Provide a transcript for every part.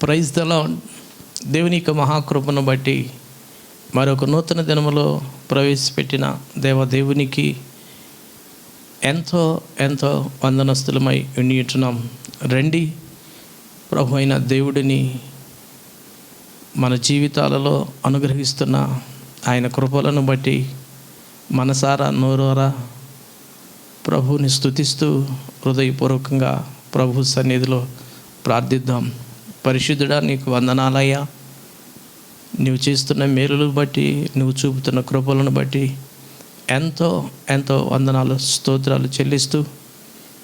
Praise the lord. దేవుని యొక్క మహాకృపను బట్టి మరొక నూతన దినములో ప్రవేశపెట్టిన దేవునికి ఎంతో ఎంతో వందనస్తులమై ఉంటున్నాం. రండి, ప్రభు అయిన దేవుడిని మన జీవితాలలో అనుగ్రహిస్తున్న ఆయన కృపలను బట్టి మనసారా నోరారా ప్రభువుని స్తుతిస్తూ హృదయపూర్వకంగా ప్రభు సన్నిధిలో ప్రార్థిద్దాం. పరిశుద్ధుడా, నీకు వందనాలయ్యా. నువ్వు చేస్తున్న మేలులను బట్టి, నువ్వు చూపుతున్న కృపలను బట్టి ఎంతో ఎంతో వందనాలు, స్తోత్రాలు చెల్లిస్తూ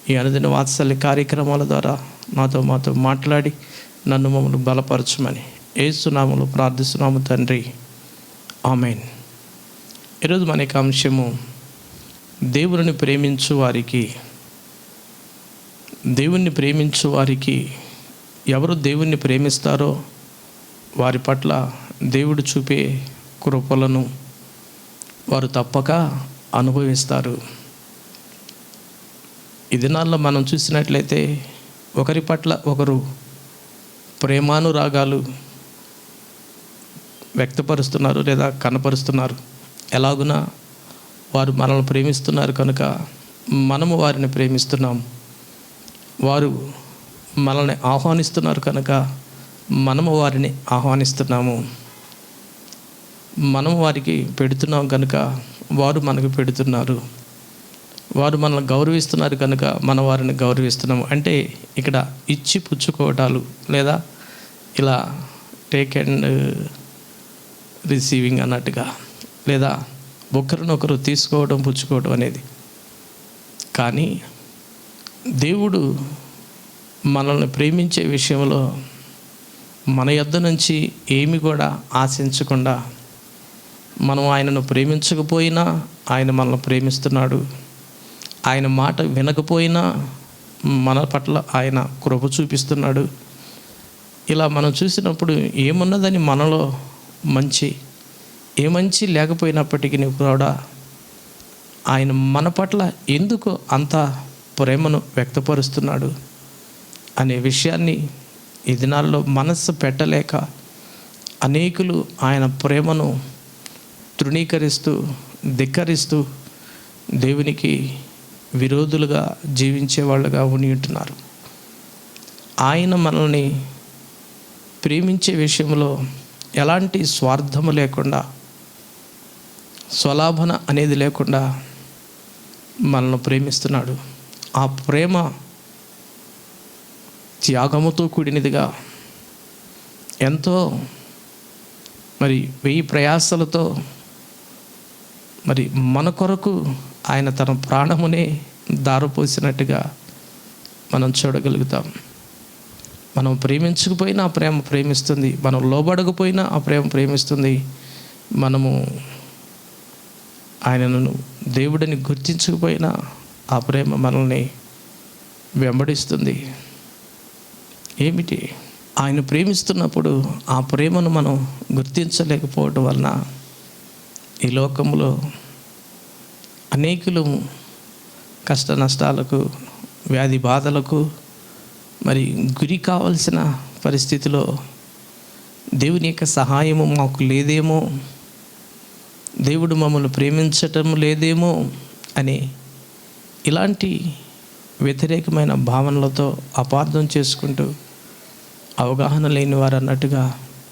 ఈ అనుదిన వాత్సల్య కార్యక్రమాల ద్వారా మాతో మాట్లాడి నన్ను మమ్మల్ని బలపరచమని యేసు నామములో ప్రార్థిస్తున్నాము తండ్రి, ఆమేన్. ఈరోజు మన యొక్క అంశము దేవుని ప్రేమించు వారికి. దేవుణ్ణి ప్రేమించు వారికి, ఎవరు దేవుణ్ణి ప్రేమిస్తారో వారి పట్ల దేవుడు చూపే కృపలను వారు తప్పక అనుభవిస్తారు. ఈ దినాల్లో మనం చూసినట్లయితే ఒకరి పట్ల ఒకరు ప్రేమానురాగాలు వ్యక్తపరుస్తున్నారు లేదా కనపరుస్తున్నారు. ఎలాగునా వారు మనల్ని ప్రేమిస్తున్నారు కనుక మనము వారిని ప్రేమిస్తున్నాం. వారు మనల్ని ఆహ్వానిస్తున్నారు కనుక మనము వారిని ఆహ్వానిస్తున్నాము. మనము వారికి పెడుతున్నాం కనుక వారు మనకు పెడుతున్నారు. వారు మనల్ని గౌరవిస్తున్నారు కనుక మన వారిని గౌరవిస్తున్నాము. అంటే ఇక్కడ ఇచ్చి పుచ్చుకోవటాలు లేదా ఇలా టేక్ అండ్ రిసీవింగ్ అన్నట్టుగా, లేదా ఒకరినొకరు తీసుకోవడం పుచ్చుకోవడం అనేది. కానీ దేవుడు మనల్ని ప్రేమించే విషయంలో మన యొద్ద నుంచి ఏమి కూడా ఆశించకుండా, మనం ఆయనను ప్రేమించకపోయినా ఆయన మనల్ని ప్రేమిస్తున్నాడు. ఆయన మాట వినకపోయినా మన పట్ల ఆయన కృప చూపిస్తున్నాడు. ఇలా మనం చూసినప్పుడు ఏమున్నదని మనలో ఏ మంచి లేకపోయినప్పటికీ కూడా ఆయన మన పట్ల ఎందుకు అంత ప్రేమను వ్యక్తపరుస్తున్నాడు అనే విషయాన్ని ఈ దినాల్లో మనస్సు పెట్టలేక అనేకులు ఆయన ప్రేమను తృణీకరిస్తూ ధిక్కరిస్తూ దేవునికి విరోధులుగా జీవించే వాళ్ళుగా ఉంటున్నారు. ఆయన మనల్ని ప్రేమించే విషయంలో ఎలాంటి స్వార్థము లేకుండా, స్వలాభన అనేది లేకుండా మనల్ని ప్రేమిస్తున్నాడు. ఆ ప్రేమ త్యాగముతో కూడినదిగా, ఎంతో 1000 ప్రయాసలతో మన కొరకు ఆయన తన ప్రాణమునే దారపోసినట్టుగా మనం చూడగలుగుతాం. మనం ప్రేమించకపోయినా ఆ ప్రేమ ప్రేమిస్తుంది, మనం లోబడకపోయినా ఆ ప్రేమ ప్రేమిస్తుంది. మనము ఆయనను దేవుడిని గుర్తించకపోయినా ఆ ప్రేమ మనల్ని వెంబడిస్తుంది. ఏమిటి? ఆయన ప్రేమిస్తున్నప్పుడు ఆ ప్రేమను మనం గుర్తించలేకపోవడం వలన ఈ లోకంలో అనేకులు కష్ట నష్టాలకు, వ్యాధి బాధలకు గురి కావలసిన పరిస్థితిలో దేవుని యొక్క సహాయము మాకు లేదేమో, దేవుడు మమ్మల్ని ప్రేమించటం లేదేమో అని ఇలాంటి వ్యతిరేకమైన భావనలతో అపార్థం చేసుకుంటూ అవగాహన లేని వారు అన్నట్టుగా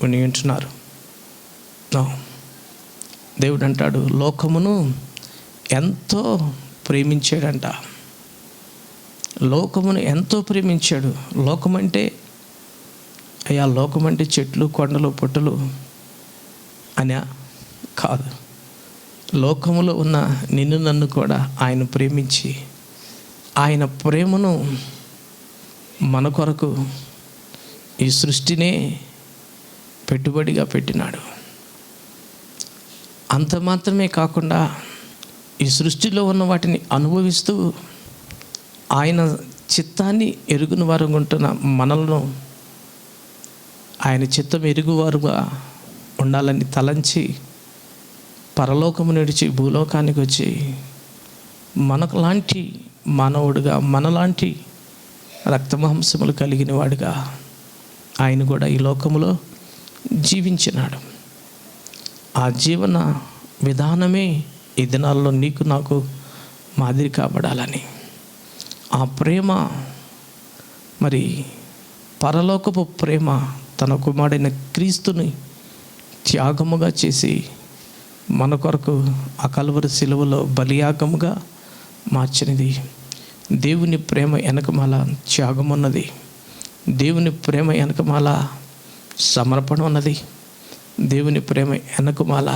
ఉంటున్నారు. దేవుడు అంటాడు, లోకమును ఎంతో ప్రేమించాడంట. లోకమును ఎంతో ప్రేమించాడు. లోకమంటే లోకమంటే చెట్లు, కొండలు, పుట్టలు అనే కాదు. లోకములో ఉన్న నిన్ను నన్ను కూడా ఆయన ప్రేమించి ఆయన ప్రేమను మన కొరకు ఈ సృష్టినే పెట్టుబడిగా పెట్టినాడు. అంత మాత్రమే కాకుండా ఈ సృష్టిలో ఉన్న వాటిని అనుభవిస్తూ ఆయన చిత్తాన్ని ఎరుగుని వారు ఉంటున్న మనలను ఆయన చిత్తం ఎరుగువారుగా ఉండాలని తలంచి పరలోకము నడిచి భూలోకానికి వచ్చి మనకు లాంటి మానవుడిగా, మనలాంటి రక్తమాంసములు కలిగిన వాడిగా ఆయన కూడా ఈ లోకంలో జీవించినాడు. ఆ జీవన విధానమే ఈ దినాల్లో నీకు నాకు మాదిరి కాబడాలని, ఆ ప్రేమ మరి పరలోకపు ప్రేమ తన కుమారుడైన క్రీస్తుని త్యాగముగా చేసి మన కొరకు ఆ కలువరి శిలువలో బలియాగముగా మార్చినది. దేవుని ప్రేమ వెనకమాల త్యాగం ఉన్నది. దేవుని ప్రేమ వెనకమాల సమర్పణ ఉన్నది. దేవుని ప్రేమ వెనకమాల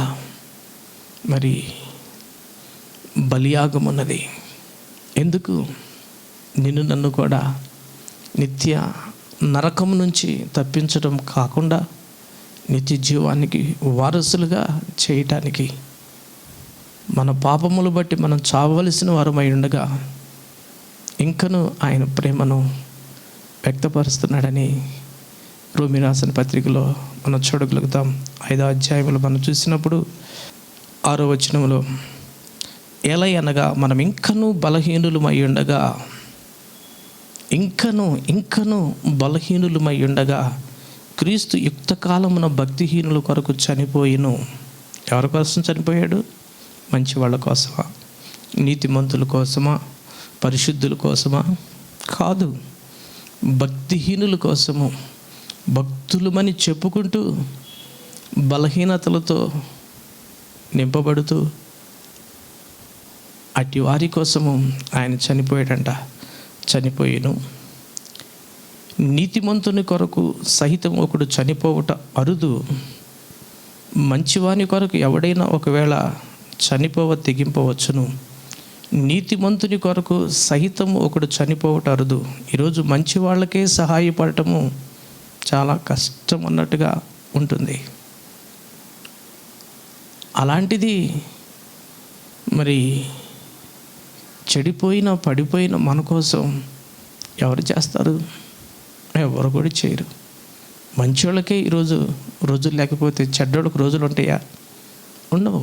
మరి బలియాగం ఉన్నది. ఎందుకు? నిన్ను నన్ను కూడా నిత్య నరకం నుంచి తప్పించడం కాకుండా నిత్య జీవానికి వారసులుగా చేయటానికి, మన పాపములు బట్టి మనం చావవలసిన వారమై ఉండగా ఇంకను ఆయన ప్రేమను వ్యక్తపరుస్తున్నాడని రోమీ రాసిన పత్రికలో మనం చూడగలుగుతాం. 5వ అధ్యాయంలో మనం చూసినప్పుడు 6వ వచనంలో, ఎలా అనగా మనం ఇంకనూ బలహీనులమై ఉండగా, ఇంకను బలహీనులమై ఉండగా క్రీస్తు యుక్తకాలమున భక్తిహీనుల కొరకు చనిపోయిను. ఎవరి కోసం చనిపోయాడు? మంచి వాళ్ళ కోసమా? నీతిమంతుల కోసమా? పరిశుద్ధుల కోసమా? కాదు, భక్తిహీనుల కోసము. భక్తులమని చెప్పుకుంటూ బలహీనతలతో నింపబడుతూ అట్టి వారి కోసము ఆయన చనిపోయాడంట. చనిపోయిను. నీతిమంతుని కొరకు సహితం ఒకడు చనిపోవట అరుదు. మంచివాని కొరకు ఎవడైనా ఒకవేళ తెగింపవచ్చును. నీతిమంతుని కొరకు సహితం ఒకడు చనిపోవట అరుదు. ఈరోజు మంచి వాళ్ళకే సహాయపడటము చాలా కష్టం అన్నట్టుగా ఉంటుంది. అలాంటిది మరి చెడిపోయిన పడిపోయిన మన కోసం ఎవరు చేస్తారు? ఎవరు కూడా చేయరు. మంచోళ్ళకే ఈరోజు రోజులు లేకపోతే చెడ్డోళ్ళకి రోజులు ఉంటాయా? ఉండవు.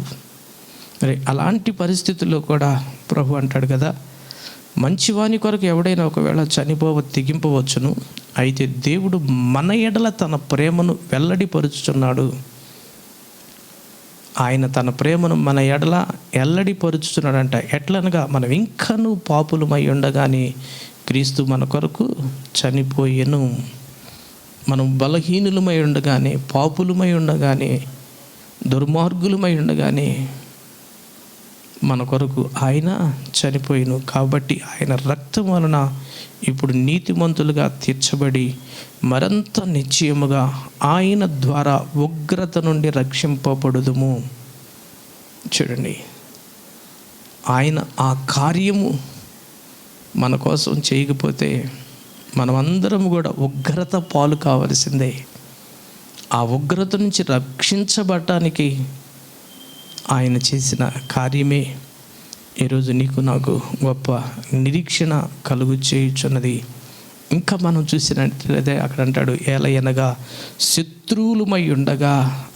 మరి అలాంటి పరిస్థితుల్లో కూడా ప్రభు అంటాడు కదా, మంచివాని కొరకు ఎవడైనా ఒకవేళ తెగింపవచ్చును. అయితే దేవుడు మన ఎడల తన ప్రేమను వెల్లడిపరుచుచున్నాడు. ఆయన తన ప్రేమను మన ఎడల వెల్లడిపరుచుచున్నాడంట. ఎట్లనగా మనం ఇంకనూ పాపులమై ఉండగానే క్రీస్తు మన కొరకు చనిపోయెను. మనం బలహీనులమై ఉండగానే, పాపులమై ఉండగానే, దుర్మార్గులమై ఉండగానే మన కొరకు ఆయన చనిపోయిను. కాబట్టి ఆయన రక్తం వలన ఇప్పుడు నీతిమంతులుగా తీర్చబడి మరింత నిశ్చయముగా ఆయన ద్వారా ఉగ్రత నుండి రక్షింపబడుదుము. చూడండి, ఆయన ఆ కార్యము మన కోసం చేయకపోతే మనమందరం కూడా ఉగ్రత పాలు కావలసిందే. ఆ ఉగ్రత నుంచి రక్షించబడటానికి ఆయన చేసిన కార్యమే ఈరోజు నీకు నాకు గొప్ప నిరీక్షణ కలుగు చేయుచున్నది. ఇంకా మనం చూసినట్లయితే అక్కడ అంటాడు, ఏలయనగా శత్రువులమై ఉండగా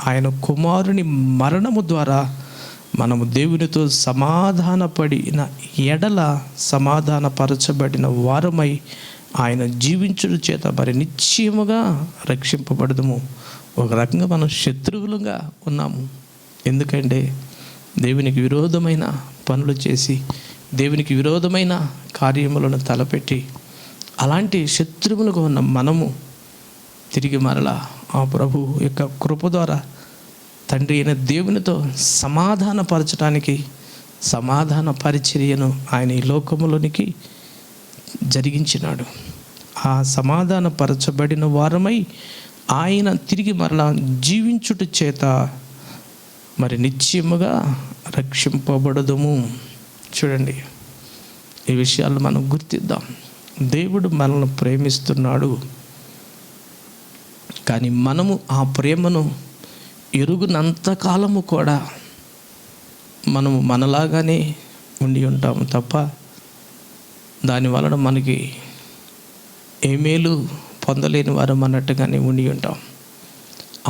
ఆయన కుమారుని మరణము ద్వారా మనము దేవునితో సమాధానపడిన ఎడల సమాధానపరచబడిన వారమై ఆయన జీవించుడు చేత మరి నిశ్చయముగా రక్షింపబడదుము. ఒక రకంగా మనం శత్రువులుగా ఉన్నాము. ఎందుకంటే దేవునికి విరోధమైన పనులు చేసి, దేవునికి విరోధమైన కార్యములను తలపెట్టి, అలాంటి శత్రువులుగా ఉన్న మనము తిరిగి మరలా ఆ ప్రభు యొక్క కృప ద్వారా తండ్రి అయిన దేవునితో సమాధానపరచడానికి, సమాధాన పరిచర్యను ఆయన ఈ లోకములోనికి జరిగించినాడు. ఆ సమాధానపరచబడిన వారమై ఆయన తిరిగి మరలా జీవించుట చేత మరి నిశ్చయముగా రక్షింపబడదుము. చూడండి, ఈ విషయాలు మనం గుర్తిద్దాం. దేవుడు మనల్ని ప్రేమిస్తున్నాడు, కానీ మనము ఆ ప్రేమను ఎరుగునంతకాలము కూడా మనము మనలాగానే ఉండి ఉంటాము తప్ప దాని వలన మనకి ఏ మేలు పొందలేని వారం అన్నట్టుగానే ఉండి ఉంటాం.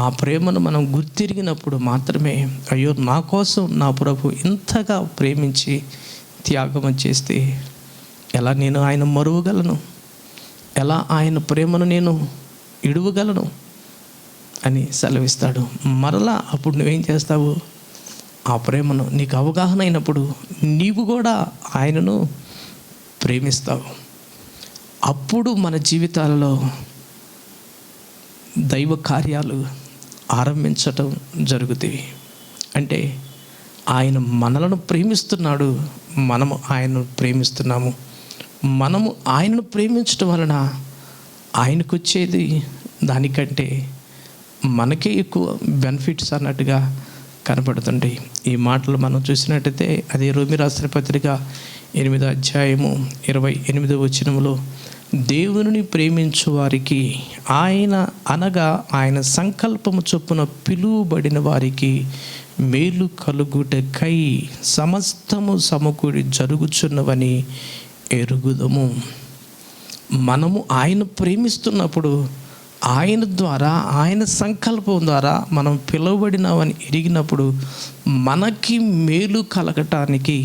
ఆ ప్రేమను మనం గుర్తిరిగినప్పుడు మాత్రమే, అయ్యో నా కోసం నా ప్రభు ఇంతగా ప్రేమించి త్యాగం చేస్తే ఎలా నేను ఆయన మరువగలను? ఎలా ఆయన ప్రేమను నేను ఇడువగలను అని సెలవిస్తాడు. మరలా అప్పుడు నువ్వేం చేస్తావు? ఆ ప్రేమను నీకు అవగాహన అయినప్పుడు నీవు కూడా ఆయనను ప్రేమిస్తావు. అప్పుడు మన జీవితాలలో దైవ కార్యాలు ఆరంభించటం జరుగుతాయి. అంటే ఆయన మనలను ప్రేమిస్తున్నాడు, మనము ఆయనను ప్రేమిస్తున్నాము. మనము ఆయనను ప్రేమించడం వలన ఆయనకు వచ్చేది దానికంటే మనకే ఎక్కువ బెనిఫిట్స్ అన్నట్టుగా కనపడుతుంది. ఈ మాటలు మనం చూసినట్టయితే అదే రోమీ రాసిన పత్రిక 8వ అధ్యాయము 28వ వచనములో, దేవునిని ప్రేమించు వారికి ఆయన అనగా ఆయన సంకల్పము చొప్పున పిలువబడిన వారికి మేలు కలుగుటకై సమస్తము సమకూడి జరుగుచున్నవని ఎరుగుదము. మనము ఆయన ప్రేమిస్తున్నప్పుడు ఆయన ద్వారా, ఆయన సంకల్పం ద్వారా మనం పిలువబడినామని ఎరిగినప్పుడు మనకి మేలు కలగటానికి,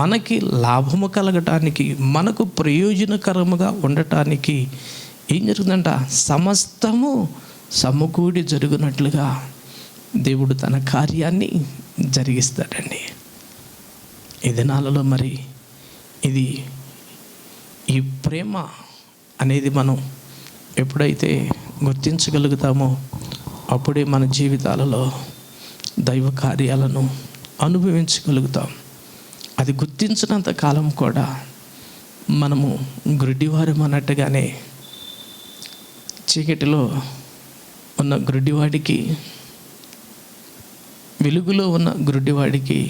మనకి లాభము కలగటానికి, మనకు ప్రయోజనకరముగా ఉండటానికి ఏం జరుగుతుందంట? సమస్తము సమకూడి జరుగునట్లుగా దేవుడు తన కార్యాన్ని జరిగిస్తాడండి. ఈ దినాలలో మరి ఈ ప్రేమ అనేది మనం ఎప్పుడైతే గుర్తించగలుగుతామో అప్పుడే మన జీవితాలలో దైవ కార్యాలను అనుభవించగలుగుతాం. అది గుర్తించినంత కాలం కూడా మనము గుడ్డివారం అన్నట్టుగానే చీకటిలో ఉన్న గుడ్డివాడికి, వెలుగులో ఉన్న గుడ్డివాడికి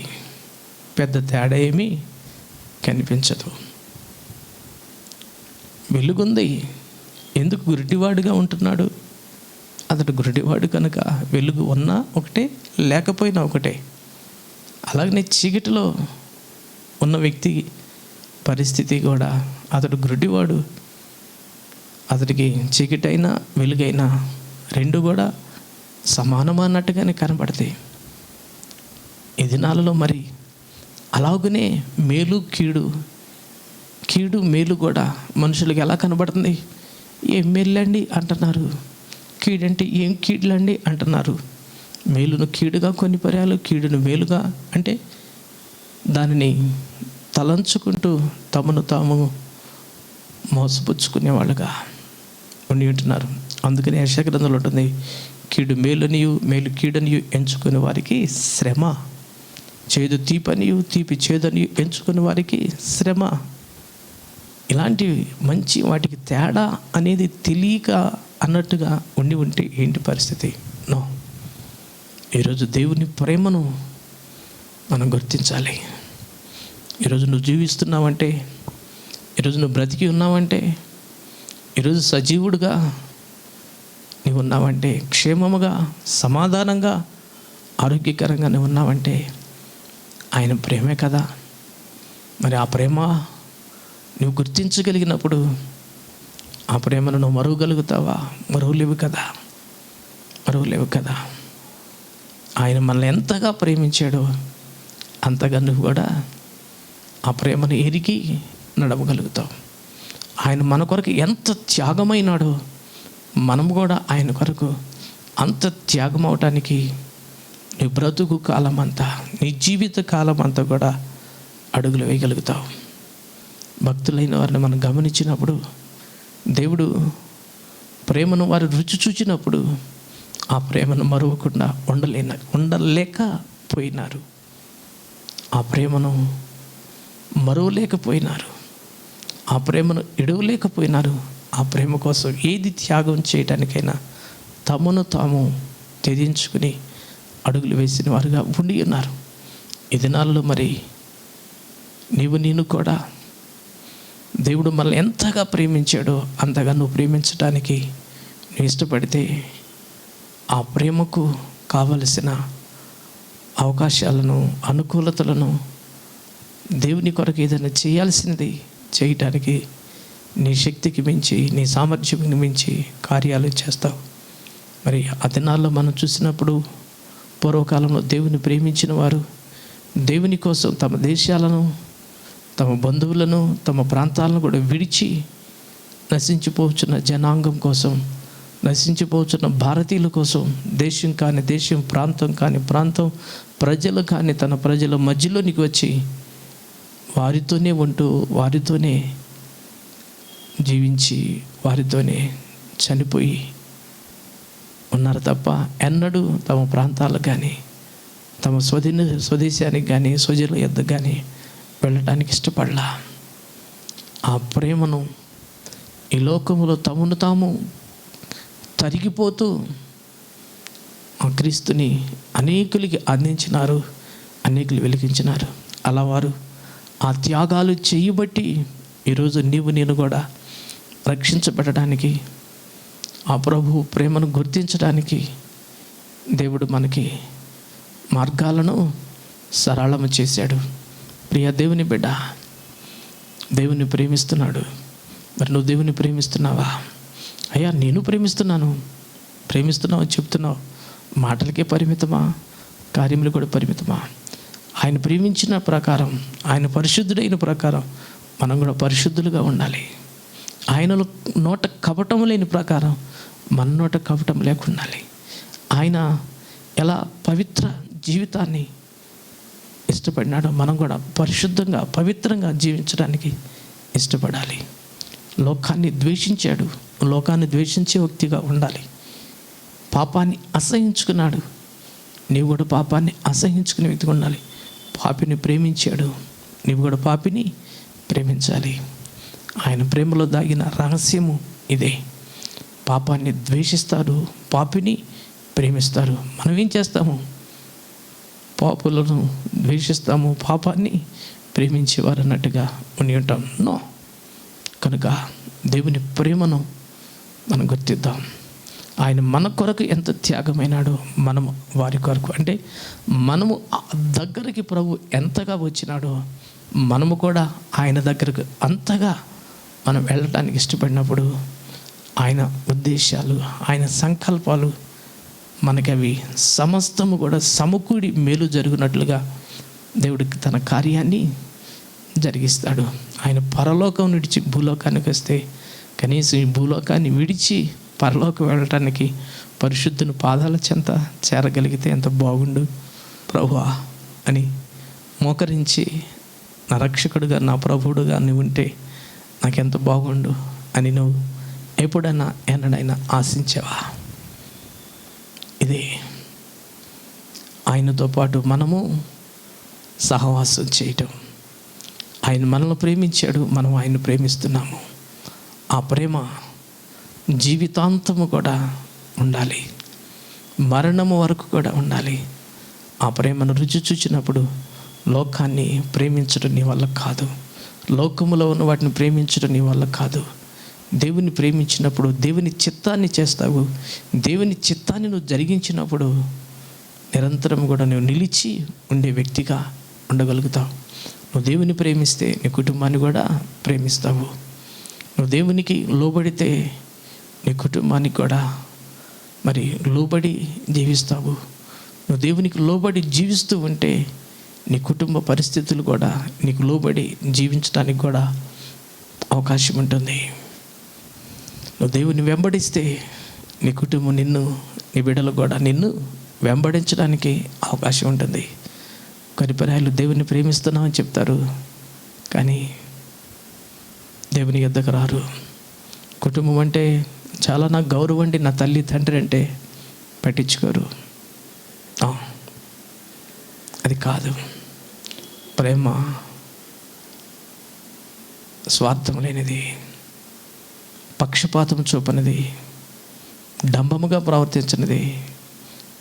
పెద్ద తేడా ఏమీ కనిపించదు. వెలుగుంది, ఎందుకు గుడ్డివాడుగా ఉంటున్నాడు? అతడు గుడ్డివాడు కనుక వెలుగు ఉన్నా ఒకటే, లేకపోయినా ఒకటే. అలాగనే చీకటిలో ఉన్న వ్యక్తి పరిస్థితి కూడా, అతడు గుడ్డివాడు, అతడికి చీకటి అయినా వెలుగైనా రెండు కూడా సమానమన్నట్టుగానే కనపడతాయి. ఈ దినాలలో మరి అలాగనే మేలు కీడు మేలు కూడా మనుషులకు ఎలా కనబడుతుంది? ఏం మేలండి అంటున్నారు, కీడంటే ఏం కీడులండి అంటున్నారు. మేలును కీడుగా కొన్ని పర్యాలు, కీడును మేలుగా అంటే దానిని తలంచుకుంటూ తమను తాము మోసపుచ్చుకునే వాళ్ళుగా ఉండి ఉంటున్నారు. అందుకని యెషయా గ్రంథంలో ఉంటుంది, కీడు మేలునియు మేలు కీడనియు ఎంచుకునే వారికి శ్రమ, చేదు తీపనియు తీపి చేదనియు ఎంచుకునే వారికి శ్రమ. ఇలాంటివి మంచి వాటికి తేడా అనేది తెలియక అన్నట్టుగా ఉంటే ఏంటి పరిస్థితి? నో, ఈరోజు దేవుని ప్రేమను మనం గుర్తించాలి. ఈరోజు నువ్వు జీవిస్తున్నావంటే, ఈరోజు నువ్వు బ్రతికి ఉన్నావంటే, ఈరోజు సజీవుడుగా నీవు ఉన్నావంటే, క్షేమముగా సమాధానంగా ఆరోగ్యకరంగా నువ్వు ఉన్నావంటే ఆయన ప్రేమే కదా. మరి ఆ ప్రేమ నువ్వు గుర్తించగలిగినప్పుడు ఆ ప్రేమను నువ్వు మరువగలుగుతావా? మరువలేవు కదా. ఆయన మనల్ని ఎంతగా ప్రేమించాడో అంతగా నువ్వు కూడా ఆ ప్రేమను ఎరిగి నడవగలుగుతావు. ఆయన మన కొరకు ఎంత త్యాగమైనాడో మనము కూడా ఆయన కొరకు అంత త్యాగం అవటానికి నీ బ్రతుకు కాలం అంతా, నీ జీవిత కాలం అంతా కూడా అడుగులు వేయగలుగుతావు. భక్తులైన వారిని మనం గమనించినప్పుడు, దేవుడు ప్రేమను వారు రుచి చూచినప్పుడు ఆ ప్రేమను మరువకుండా ఉండలేకపోయినారు. ఆ ప్రేమను మరువలేకపోయినారు, ఆ ప్రేమను ఎడవలేకపోయినారు. ఆ ప్రేమ కోసం ఏది త్యాగం చేయడానికైనా తమను తాము త్యజించుకుని అడుగులు వేసిన వారుగా ఉండి ఉన్నారు. ఈ దినాల్లో మరి నేను కూడా దేవుడు మనల్ని ఎంతగా ప్రేమించాడో అంతగా నువ్వు ప్రేమించడానికి నువ్వు ఇష్టపడితే ఆ ప్రేమకు కావలసిన అవకాశాలను, అనుకూలతలను, దేవుని కొరకు ఏదైనా చేయాల్సినది చేయటానికి నీ శక్తికి మించి, నీ సామర్థ్యానికి మించి కార్యాలు చేస్తావు. మరి ఆ దినాల్లో మనం చూసినప్పుడు పూర్వకాలంలో దేవుని ప్రేమించిన వారు దేవుని కోసం తమ దేశాలను, తమ బంధువులను, తమ ప్రాంతాలను కూడా విడిచి నశించిపోవచ్చున్న జనాంగం కోసం నశించిపోతున్న భారతీయుల కోసం, దేశం కాని దేశం, ప్రాంతం కాని ప్రాంతం, ప్రజలు కాని తన ప్రజల మధ్యలోనికి వచ్చి వారితోనే ఉంటూ, వారితోనే జీవించి, వారితోనే చనిపోయి ఉన్నారు తప్ప ఎన్నడూ తమ ప్రాంతాలకు కానీ, తమ స్వదేశానికి కానీ, స్వజల యొద్ద కానీ వెళ్ళటానికి ఇష్టపడలా. ఆ ప్రేమను ఈ లోకములో తమను తాము తరిగిపోతూ ఆ క్రీస్తుని అనేకులకి అందించినారు, అనేకులు వెలిగించినారు. అలా వారు ఆ త్యాగాలు చేయబట్టి ఈరోజు నీవు నేను కూడా రక్షించబడడానికి, ఆ ప్రభు ప్రేమను గుర్తించడానికి దేవుడు మనకి మార్గాలను సరళము చేశాడు. ప్రియ దేవుని బిడ్డ, దేవుని ప్రేమిస్తున్నాడు. మరి నువ్వు దేవుని ప్రేమిస్తున్నావా? అయ్యా నేను ప్రేమిస్తున్నావు అని చెప్తున్నావు. మాటలకే పరిమితమా? కార్యములు కూడా పరిమితమా? ఆయన ప్రేమించిన ప్రకారం, ఆయన పరిశుద్ధుడైన ప్రకారం మనం కూడా పరిశుద్ధులుగా ఉండాలి. ఆయనలో నోట కపటం లేని ప్రకారం మన నోట కపటం లేకుండాలి. ఆయన ఎలా పవిత్ర జీవితాన్ని ఇష్టపడినాడో మనం కూడా పరిశుద్ధంగా, పవిత్రంగా జీవించడానికి ఇష్టపడాలి. లోకాన్ని ద్వేషించాడు, లోకాన్ని ద్వేషించే వ్యక్తిగా ఉండాలి. పాపాన్ని అసహించుకున్నాడు, నీవు కూడా పాపాన్ని అసహించుకునే వ్యక్తిగా ఉండాలి. పాపిని ప్రేమించాడు, నీవు కూడా పాపిని ప్రేమించాలి. ఆయన ప్రేమలో దాగిన రహస్యము ఇదే. పాపాన్ని ద్వేషిస్తారు, పాపిని ప్రేమిస్తారు. మనం ఏం చేస్తాము? పాపులను ద్వేషిస్తాము, పాపాన్ని ప్రేమించేవారు అన్నట్టుగా ఉండి ఉంటాం. నో. కనుక దేవుని ప్రేమను మనం గుర్తిద్దాం. ఆయన మన కొరకు ఎంత త్యాగమైనాడో మనము వారి కొరకు, అంటే మనము దగ్గరికి ప్రభు ఎంతగా వచ్చినాడో మనము కూడా ఆయన దగ్గరకు అంతగా మనం వెళ్ళటానికి ఇష్టపడినప్పుడు ఆయన ఉద్దేశాలు, ఆయన సంకల్పాలు మనకి అవి సమస్తము కూడా సమకూడి మేలు జరుగునట్లుగా దేవుడికి తన కార్యాన్ని జరిగిస్తాడు. ఆయన పరలోకం విడిచి భూలోకానికి వస్తే కనీసం ఈ భూలోకాన్ని విడిచి పరలోకం వెళ్ళటానికి పరిశుద్ధుని పాదాల చెంత చేరగలిగితే ఎంత బాగుండు ప్రభువా అని మోకరించి, నా రక్షకుడుగా, నా ప్రభువుడుగా నువ్వు ఉంటే నాకెంత బాగుండు అని నువ్వు ఎప్పుడైనా ఎన్నడైనా ఆశించావా? ఇదే ఆయనతో పాటు మనము సహవాసం చేయటం. ఆయన మనల్ని ప్రేమించాడు, మనం ఆయన్ని ప్రేమిస్తున్నాము. ఆ ప్రేమ జీవితాంతము కూడా ఉండాలి, మరణము వరకు కూడా ఉండాలి. ఆ ప్రేమను రుచి చూచినప్పుడు లోకాన్ని ప్రేమించడం నీ వల్ల కాదు, లోకములో ఉన్న వాటిని ప్రేమించడం నీ వల్ల కాదు. దేవుని ప్రేమించినప్పుడు దేవుని చిత్తాన్ని చేస్తావు. దేవుని చిత్తాన్ని నువ్వు జరిగించినప్పుడు నిరంతరం కూడా నువ్వు నిలిచి ఉండే వ్యక్తిగా ఉండగలుగుతావు. నువ్వు దేవుని ప్రేమిస్తే నీ కుటుంబాన్ని కూడా ప్రేమిస్తావు. నువ్వు దేవునికి లోబడితే నీ కుటుంబానికి కూడా మరి లోబడి జీవిస్తావు. నువ్వు దేవునికి లోబడి జీవిస్తూ ఉంటే నీ కుటుంబ పరిస్థితులు కూడా నీకు లోబడి జీవించడానికి కూడా అవకాశం ఉంటుంది. నువ్వు దేవుని వెంబడిస్తే నీ కుటుంబం నిన్ను, నీ బిడ్డలు కూడా నిన్ను వెంబడించడానికి అవకాశం ఉంటుంది. కొన్ని పర్యాలు దేవుని ప్రేమిస్తున్నామని చెప్తారు, కానీ దేవుని యొద్దకు రారు. కుటుంబం అంటే చాలా నాకు గౌరవం అండి, నా తల్లి తండ్రి అంటే పట్టించుకోరు. అది కాదు ప్రేమ. స్వార్థం లేనిది, పక్షపాతం చూపనిది, డంబముగా ప్రవర్తించినది,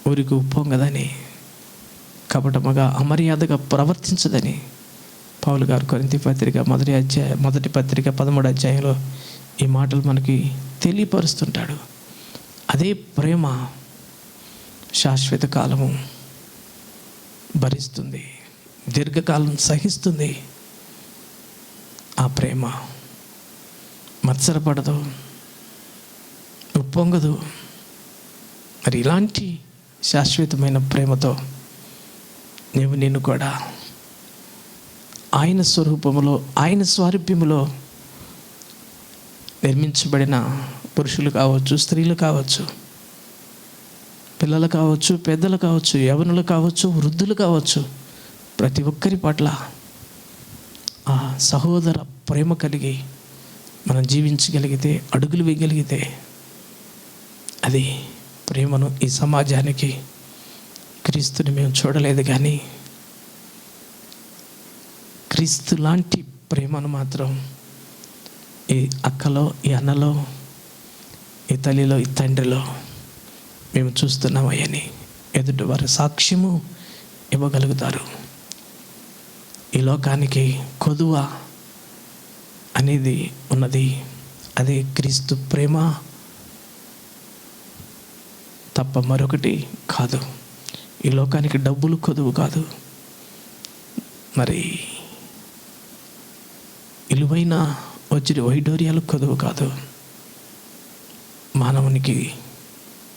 ఊరికి ఉప్పొంగదని, కపటముగా అమర్యాదగా ప్రవర్తించదని పౌలు గారు కొరింథీ పత్రిక మొదటి పత్రిక 13వ అధ్యాయంలో ఈ మాటలు మనకి తెలియపరుస్తుంటాడు. అదే ప్రేమ శాశ్వత కాలము భరిస్తుంది, దీర్ఘకాలం సహిస్తుంది. ఆ ప్రేమ మత్సరపడదు, ఉప్పొంగదు. మరి ఇలాంటి శాశ్వతమైన ప్రేమతో నేను కూడా ఆయన స్వరూపములో, ఆయన స్వారూప్యములో నిర్మించబడిన పురుషులు కావచ్చు, స్త్రీలు కావచ్చు, పిల్లలు కావచ్చు, పెద్దలు కావచ్చు, యవనులు కావచ్చు, వృద్ధులు కావచ్చు, ప్రతి ఒక్కరి పట్ల ఆ సహోదర ప్రేమ కలిగి మనం జీవించగలిగితే, అడుగులు వేయగలిగితే, అది ప్రేమను ఈ సమాజానికి క్రీస్తుని మేము చూడలేదు, కానీ క్రీస్తు లాంటి ప్రేమను మాత్రం ఈ అక్కలో, ఈ అన్నలో, ఈ తల్లిలో, ఈ తండ్రిలో మేము చూస్తున్నామని ఎదుటి వారి సాక్ష్యము ఇవ్వగలుగుతారు. ఈ లోకానికి కొదువ అనేది ఉన్నది, అది క్రీస్తు ప్రేమ తప్ప మరొకటి కాదు. ఈ లోకానికి డబ్బులు కొదువు కాదు, మరి విలువైన వచ్చిన వైడూర్యాలు కొదువు కాదు. మానవునికి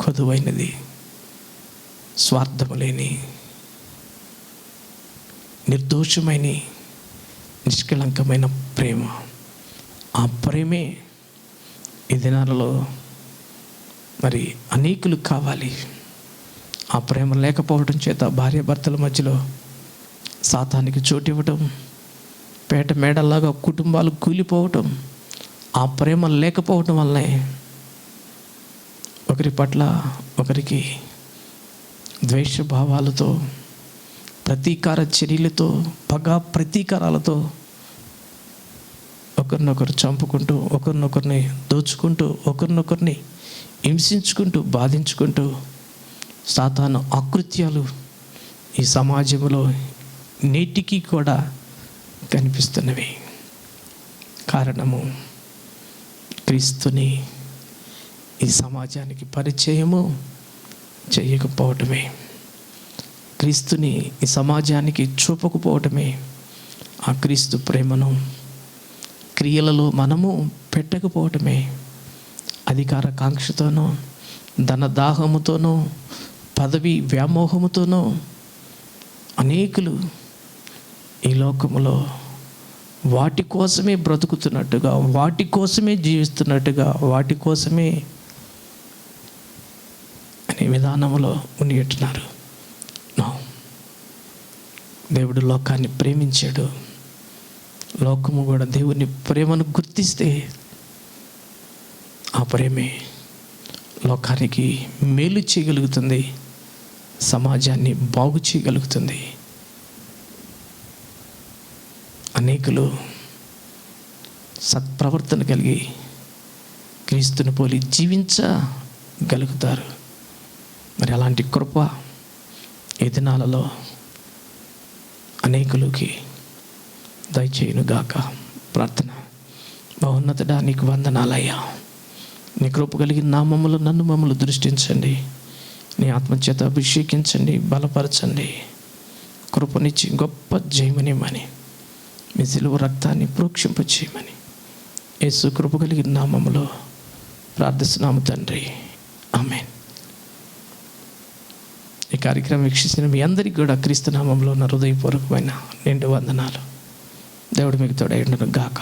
కొదువైనది స్వార్థము లేని, నిర్దోషమైన, నిష్కళంకమైన ప్రేమ. ఆ ప్రేమే ఈ దినాలలో మరి అనేకులు కావాలి. ఆ ప్రేమ లేకపోవడం చేత భార్యాభర్తల మధ్యలో సాతానికి చోటు ఇవ్వటం, పేట మేడల్లాగా కుటుంబాలు కూలిపోవటం, ఆ ప్రేమ లేకపోవటం వల్లనే ఒకరి పట్ల ఒకరికి ద్వేషభావాలతో, ప్రతీకార చర్యలతో, పగ ప్రతీకారాలతో ఒకరినొకరు చంపుకుంటూ, ఒకరినొకరిని దోచుకుంటూ, ఒకరినొకరిని హింసించుకుంటూ, బాధించుకుంటూ సాతాను ఆకృత్యాలు ఈ సమాజంలో నేటికి కూడా కనిపిస్తున్నవి. కారణము క్రీస్తుని ఈ సమాజానికి పరిచయము చేయకపోవటమే, క్రీస్తుని ఈ సమాజానికి చూపకపోవటమే, ఆ క్రీస్తు ప్రేమను క్రియలలో మనము పెట్టకపోవటమే, అధికార కాంక్షతోనో, ధనదాహముతోనో, పదవి వ్యామోహముతోనో అనేకులు ఈ లోకములో వాటి కోసమే బ్రతుకుతున్నట్టుగా, వాటి కోసమే జీవిస్తున్నట్టుగా, వాటి కోసమే అనే విధానంలో ఉండిట్టున్నారు. దేవుడు లోకాన్ని ప్రేమించాడు. లోకము కూడా దేవుని ప్రేమను గుర్తిస్తే ఆ ప్రేమే లోకానికి మేలు చేయగలుగుతుంది, సమాజాన్ని బాగు చేయగలుగుతుంది. అనేకులు సత్ప్రవర్తన కలిగి క్రీస్తుని పోలి జీవించగలుగుతారు. మరి అలాంటి కృప ఈ దినాలలో అనేకులకి దయచేయునుగాక. ప్రార్థన. మహోన్నతుడా, నీకు వందనాలయ్యా. నీ కృప కలిగిన నామములు నన్ను మమ్మల్ని దృష్టించండి, నీ ఆత్మచేత అభిషేకించండి, బలపరచండి, కృపనిచ్చి గొప్ప జయమనిమని, మీ సిలువ రక్తాన్ని ప్రోక్షింపచేయమని యేసు కృప కలిగిన నామములో ప్రార్థిస్తున్నాము తండ్రి, ఆమేన్. ఈ కార్యక్రమం వీక్షించిన మీ అందరికీ కూడా క్రీస్తు నామంలో ఉన్న హృదయపూర్వకమైన నిండు వందనాలు. దేవుడు మీకు తోడై ఉండును గాక.